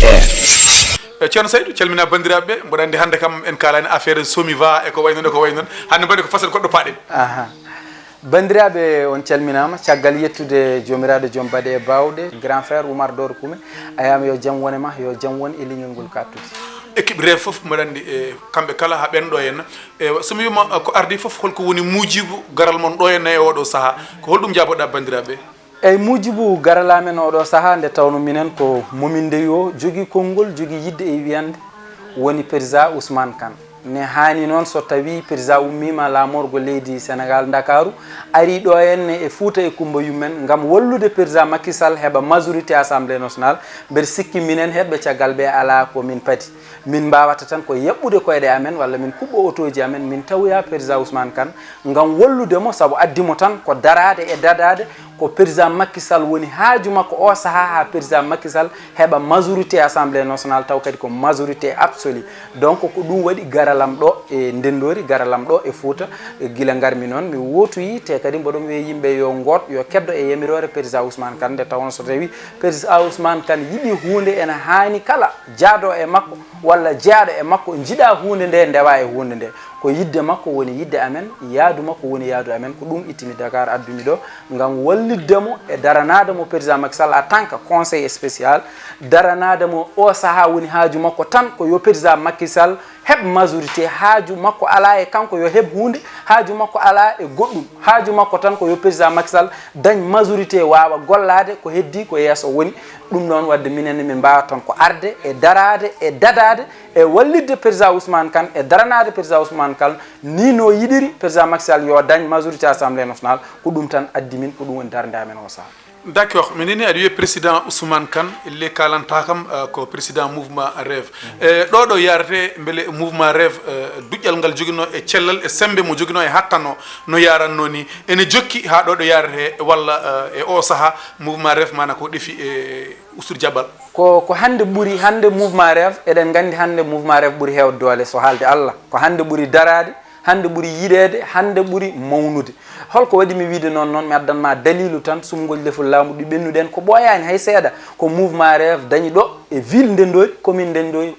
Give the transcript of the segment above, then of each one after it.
ceerno Saydou calmina bandiraɓe mboɗo andi hande kam en kalani affaire somiva e ko way non hande mbaɗi ko fasal goɗɗo paɗen bandiraɓe on calminama caggal yettude jomiraɗo joom baɗe e bawɗe grand frère Oumar Doro Koumé ayama yo jaam wone ma yo jaam won e leñol ngol kattude équipe rêve foof mboɗo andi kamɓe kala ha ɓen ɗo henna somi wima ko ardi foof holko woni muujibu garal mon ɗo henna e oɗo saaha ko holɗum jaboɗa bandiraɓe eyyi muujibu garal amen oɗo saaha nde tawno minen ko momin ndeyo jogui konngol jogui yidde e wiyande woni président Ousmane Kane ne hani noon so tawi président ummima lamorgo leydi Sénégal Dakaru ari ɗo henne e Fouta e Coumba Yummen gam wallude président Macky Sall heɓa majorité assemblée nationale mbeɗa sikki minen heɓɓe caggal ɓe ala ko min paadi min mbawata tan ko yeɓɓude koyɗe amen walla min kuɓɓo otoji amen min tawoya président Ousmane Kane gam walludemo saabu addimo tan ko darade e dadade ko président Macky Sall woni haaju makko o saaha ha président Macky Sall heɓa majorité assemblée nationale taw kadi ko majorité absolue donc ko ɗum waɗi garalam ɗo e ndendori garalam ɗo e Fouta guila garmi noon mi wotoyi te kadi mboɗon wiya yimɓe yo goot yo keddo e yamirore président Ousmane Kane nde tawno so tawi président Ousmane Kane yiiɗi hunde ene hani kala jaado e makko walla jeeɗo e makko jiiɗa hunde nde ndewa e hunde nde ko yidde makko woni yidde amen yaadu makko woni yaadu amen ko ɗum ittimi Dakar addumi ɗo gam walliddemo e daranademo président Macky Sall en tant que conseil spécial daranademo o saaha woni haaju makko tan ko yo président Macky Sall heɓ majorité haaju makko ala e kanko yo heɓ hunde haaju makko ala e goɗɗum haaju makko tan ko yo président Macky Sall dañ majorité wawa gollade ko heddi ko yesso woni ɗum noon wadde minen min mbawa tan ko arde e darade e dadade e wallidde président Ousmane Kane e daranade président Ousmane Kane ni no yiɗiri président Macky Sall yo dañ majorité assemblée nationale ko ɗum tan addi min ko ɗum woni darde amen o saaha d'accord mais nini aɗa wiye président Ousmane Kane elle kalanta kam ko président mouvement rêve ɗo yarate beele mouvement rêve duƴƴal ngal joguino e cellal e sembe mo joguino e hattano no yaranno ni ene jokki ha ɗo yarate walla e o saaha mouvement rêve mana ko ɗefi e ustur jaɓɓal ko hande ɓuuri hande mouvement rêve eɗen gandi hande mouvement rêve ɓuuri hewde doole so haalde Allah ko hande ɓuuri darade hande ɓuuri yiɗede hande ɓuuri mawnude holko waɗi mi wiide noon mi addanma dalilu tan sumgol lefol laamu ɗi ɓennuɗen ko ɓooyani hay seeɗa ko mouvement rêve dañi ɗo e ville Ndendori commune Ndendori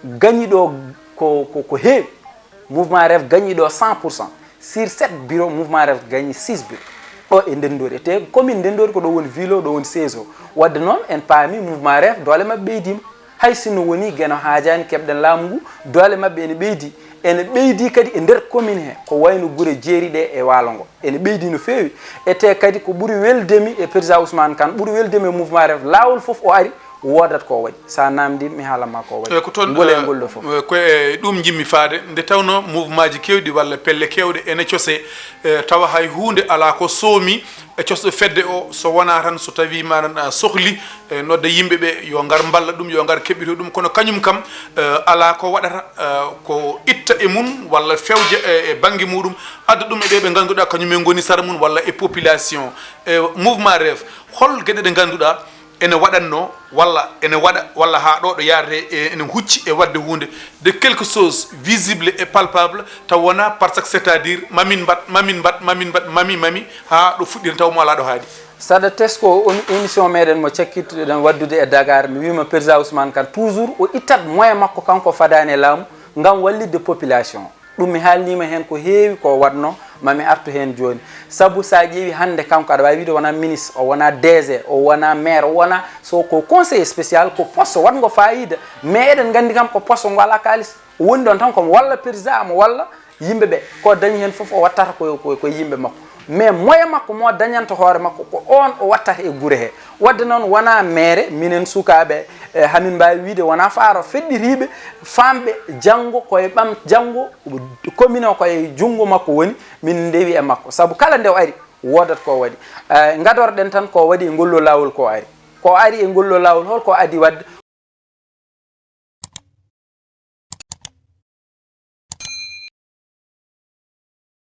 gañi ɗo ko heewi mouvement rêve gañi ɗo 100% sur 7 bureau mouvement rêve gañi 6 bureau ɗo e Ndendori te commune Ndendori ko ɗo woni ville o ɗo woni siège o wadde noon en paami mouvement rêve doole mabɓe ɓeydima hay sinno woni gueno haajani keɓɗen laamu ngu doole mabɓe ene ɓeydi ene ɓeydi kadi e nder commune he ko wayno guure jeeri ɗe e waalo ngo ene ɓeydi no feewi ete kadi ko ɓuuri weldemi e président Ousmane Kane ɓuuri weldemi e mouvement rêve laawol foof o ari wodat ko waɗi sa namdi mi haalanma ko waɗi ko toon ngolengol ɗo foof ko e ɗum jimmi faade nde tawno mouvement ji kewɗi walla pelle kewɗe ene cose tawa hay hunde ala ko soomi e cosɗo fedde o so wona tan so tawi maɗan sohli nodda yimɓeɓe yo ngar balla ɗum yo ngar keɓɓito ɗum kono kañum kam ala ko waɗata ko itta e mum walla fewje e banggue muɗum adda ɗum e ɓe ɓe ganduɗa kañumen goni sara mum walla e population mouvement rêve hol gueɗe ɗe ganduɗa ene waɗanno walla ene waɗa walla ha ɗo yarate ene hucci e wadde hunde de quelque chose visible et palpable taw wona par ce que c'est à dire mamin mami ha ɗo fuɗɗiri taw mo ala ɗo haadi saɗa tesko émission meɗen mo cakkittuɗen waddude e Dakar mi wima président Ousmane Kane toujours o ittat moyen makko kanko fadani e laamu gam wallidde population ɗum mi haalnima hen ko heewi ko waɗno mami artu hen joni saabu sa ƴeewi hande kanko aɗa wawi wiide wona ministre o wona DG o wona maire o wona so ko conseil spécial ko poste watgo fayida mais eɗen gandi kam ko poste ngo ala kalis o woni ɗon tan komo walla président mo walla yimɓeɓe ko dañi hen foof o wattata ko yimɓe makko mais moyen makko mo dañanta hoore makko ko on o wattata e guure he wadde noon wona maire minen sukaɓe hamin mbawi wiide wona faaro feɗɗiriɓe famɓe janggo koye ɓam janggo commune o koye junggo makko woni min ndewi e makko saabu kala nde o ari wodat ko waɗi gadorɗen tan ko waɗi e ngollo lawol ko ari e ngollo lawol holko adi wadde